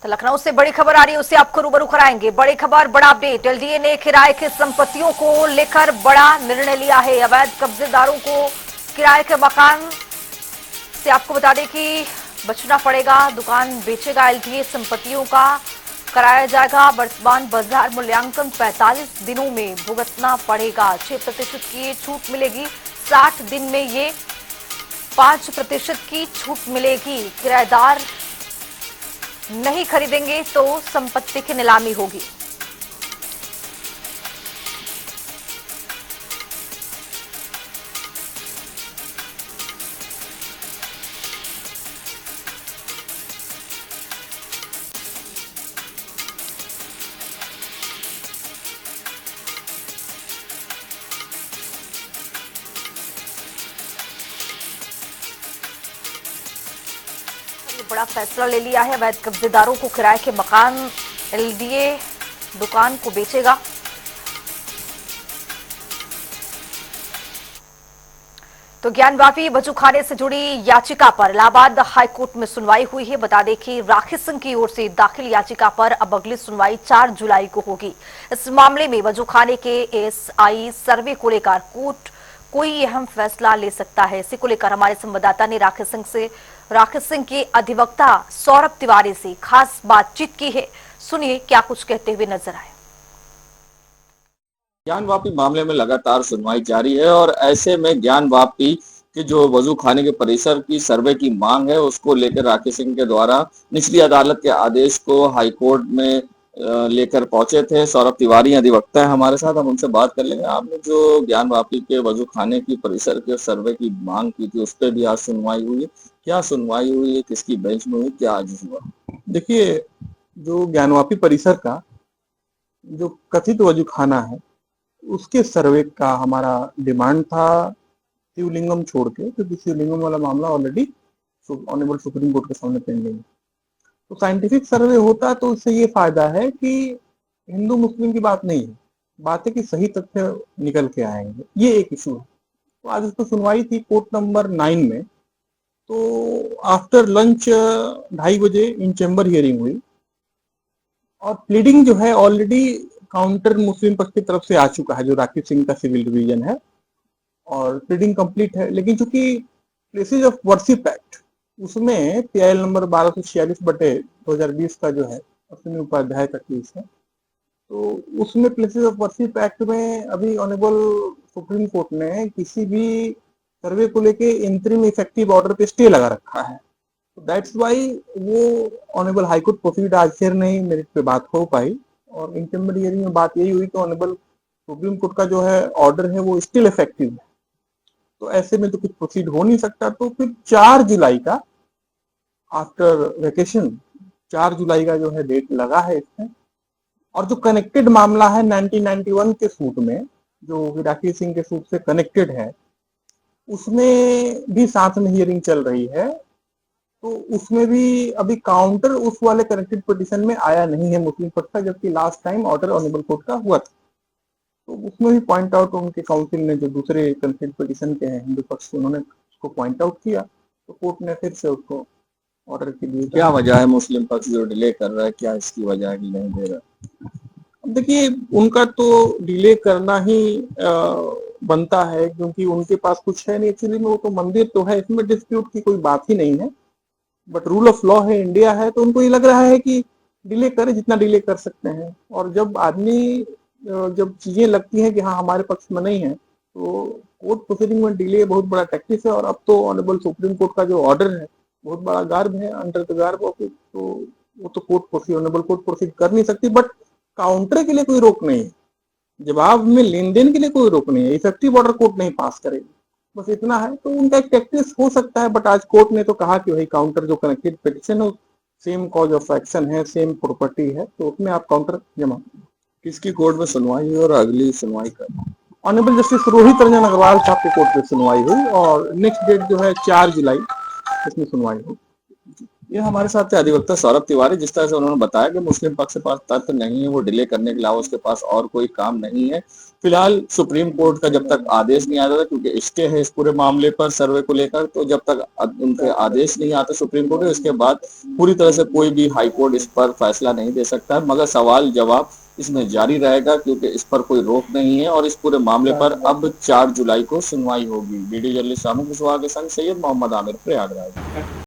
तो लखनऊ से बड़ी खबर आ रही है, उससे आपको रूबरू कराएंगे। बड़ी खबर, बड़ा अपडेट। एलडीए ने किराए की संपत्तियों को लेकर बड़ा निर्णय लिया है। अवैध कब्जेदारों को किराए के मकान से आपको बता दें कि बचना पड़ेगा। दुकान बेचेगा एलडीए, संपत्तियों का कराया जाएगा। वर्तमान बाजार मूल्यांकन 45 दिनों में भुगतना पड़ेगा। 6% की छूट मिलेगी। 60 दिन में ये 5% की छूट मिलेगी। किराएदार नहीं खरीदेंगे तो संपत्ति की नीलामी होगी। ये बड़ा फैसला ले लिया है। अवैध कब्जेदारों को किराए के मकान एलडीए दुकान को बेचेगा। तो ज्ञानवापी वजूखाने से जुड़ी याचिका पर इलाहाबाद हाईकोर्ट में सुनवाई हुई है। बता दें कि राखी सिंह की ओर से दाखिल याचिका पर अब अगली सुनवाई 4 जुलाई को होगी। इस मामले में वजूखाने के एएसआई सर्वे को लेकर कोर्ट कोई अहम फैसला ले सकता है। इसी को लेकर हमारे संवाददाता ने राखी सिंह के अधिवक्ता सौरभ तिवारी से खास बातचीत की है। सुनिए क्या कुछ कहते हुए नजर आए। ज्ञानवापी मामले में लगातार सुनवाई जारी है और ऐसे में ज्ञानवापी के जो वजू खाने के परिसर की सर्वे की मांग है उसको लेकर राकेश सिंह के द्वारा निचली अदालत के आदेश को हाईकोर्ट में लेकर पहुंचे थे। सौरभ तिवारी अधिवक्ता है हमारे साथ, हम उनसे बात कर लेंगे। आपने जो ज्ञानवापी के वजू खाने की परिसर के सर्वे की मांग की थी उस पर भी आज सुनवाई हुई है। क्या सुनवाई हुई है, किसकी बेंच में हुई, क्या आज हुआ? देखिए, जो ज्ञानवापी परिसर का जो कथित वजू खाना है उसके सर्वे का हमारा डिमांड था शिवलिंगम छोड़ के, क्योंकि शिवलिंगम वाला मामला ऑलरेडी ऑनरेबल सुप्रीम कोर्ट के सामने पेंडिंग है। तो साइंटिफिक सर्वे होता तो उससे ये फायदा है कि हिंदू मुस्लिम की बात नहीं है, बात है कि सही तथ्य निकल के आएंगे। ये एक इशू है। तो आज उसको सुनवाई थी कोर्ट नंबर 9 में। तो आफ्टर लंच 2:30 बजे इन चैम्बर हियरिंग हुई और प्लीडिंग जो है ऑलरेडी काउंटर मुस्लिम पक्ष की तरफ से आ चुका है, जो राकेश सिंह का सिविल डिवीजन है, और प्लीडिंग कंप्लीट है। लेकिन चूंकि प्लेसेज ऑफ वर्शिप एक्ट उसमें पीआईएल नंबर 1246/2020 का जो है अश्विनी उपाध्याय का केस है, तो उसमें प्लेसेज ऑफ वर्शिप एक्ट में अभी ऑनरेबल सुप्रीम कोर्ट ने किसी भी सर्वे को लेके इंटरिम इफेक्टिव ऑर्डर पे स्टे लगा रखा है। तो दैट्स वाई वो ऑनरेबल हाईकोर्ट प्रोसीड आज फिर नहीं मेरिट पे बात हो पाई और इंटरमीडिएट हियरिंग में बात यही हुई कि ऑनरेबल सुप्रीम कोर्ट का जो है ऑर्डर है वो स्टिल इफेक्टिव है। तो ऐसे में तो कुछ प्रोसीड हो नहीं सकता। तो फिर 4 जुलाई का आफ्टर वेकेशन 4 जुलाई का जो है डेट लगा है इसमें। और जो कनेक्टेड मामला है 1991 के सूट में, जो राकेश सिंह के सूट से कनेक्टेड है, उसमें भी साथ में हियरिंग चल रही है। तो उसमें भी अभी काउंटर उस वाले कनेक्टेड पिटीशन में आया नहीं है मुस्लिम पक्ष का, जबकि last time order honourable court का हुआ था। तो उसमें भी पॉइंट आउट उनके काउंसिल ने, जो दूसरे कनेक्टेड पिटीशन के हैं हिंदू पक्ष, उन्होंने उसको पॉइंट आउट किया। तो कोर्ट ने फिर से उसको ऑर्डर के लिए। क्या वजह है मुस्लिम पक्ष जो डिले कर रहा है, क्या इसकी वजह है कि नहीं दे रहा? देखिए, उनका तो डिले करना ही बनता है, क्योंकि उनके पास कुछ है नहीं एक्चुअली में। वो तो मंदिर तो है, इसमें डिस्प्यूट की कोई बात ही नहीं है, बट रूल ऑफ लॉ है, इंडिया है, तो उनको ये लग रहा है कि डिले करें जितना डिले कर सकते हैं। और जब आदमी जब चीजें लगती हैं कि हाँ हमारे पक्ष में नहीं है, तो कोर्ट प्रोसीडिंग में डिले बहुत बड़ा टैक्टिस है। और अब तो ऑनरेबल सुप्रीम कोर्ट का जो ऑर्डर है बहुत बड़ा गार्ब है, under the garb of it, तो वो तो court proceed honourable court proceed कर नहीं सकती। बट काउंटर के लिए कोई रोक नहीं है, जवाब में लेन देन के लिए कोई रोक नहीं है। इफेक्टिव ऑर्डर कोर्ट नहीं पास करेगी, बस इतना है। तो उनका एक टैक्टिस हो सकता है, बट आज कोर्ट ने तो कहा कि भाई काउंटर जो कनेक्टेड पिटिशन है सेम कॉज ऑफ एक्शन है, सेम प्रॉपर्टी है, तो उसमें आप काउंटर जमा। किसकी कोर्ट में सुनवाई हुई और अगली सुनवाई कब? ऑनरेबल जस्टिस रोहित रंजन अग्रवाल साहब के कोर्ट में सुनवाई हुई और नेक्स्ट डेट जो है 4 जुलाई इसमें सुनवाई हुई। ये हमारे साथ थे अधिवक्ता सौरभ तिवारी। जिस तरह से उन्होंने बताया कि मुस्लिम पक्ष के पास तथ्य नहीं है, वो डिले करने के अलावा उसके पास और कोई काम नहीं है। फिलहाल सुप्रीम कोर्ट का जब तक आदेश नहीं आता था, क्योंकि स्टे है इस पूरे मामले पर सर्वे को लेकर, तो जब तक उनके आदेश नहीं आता सुप्रीम कोर्ट के, उसके बाद पूरी तरह से कोई भी हाई कोर्ट इस पर फैसला नहीं दे सकता है। मगर सवाल जवाब इसमें जारी रहेगा, क्योंकि इस पर कोई रोक नहीं है और इस पूरे मामले पर अब 4 जुलाई को सुनवाई होगी। वीडियो जर्नलिस्ट रामू कुशवाहा के संग सैयद मोहम्मद आमिर, प्रयागराज।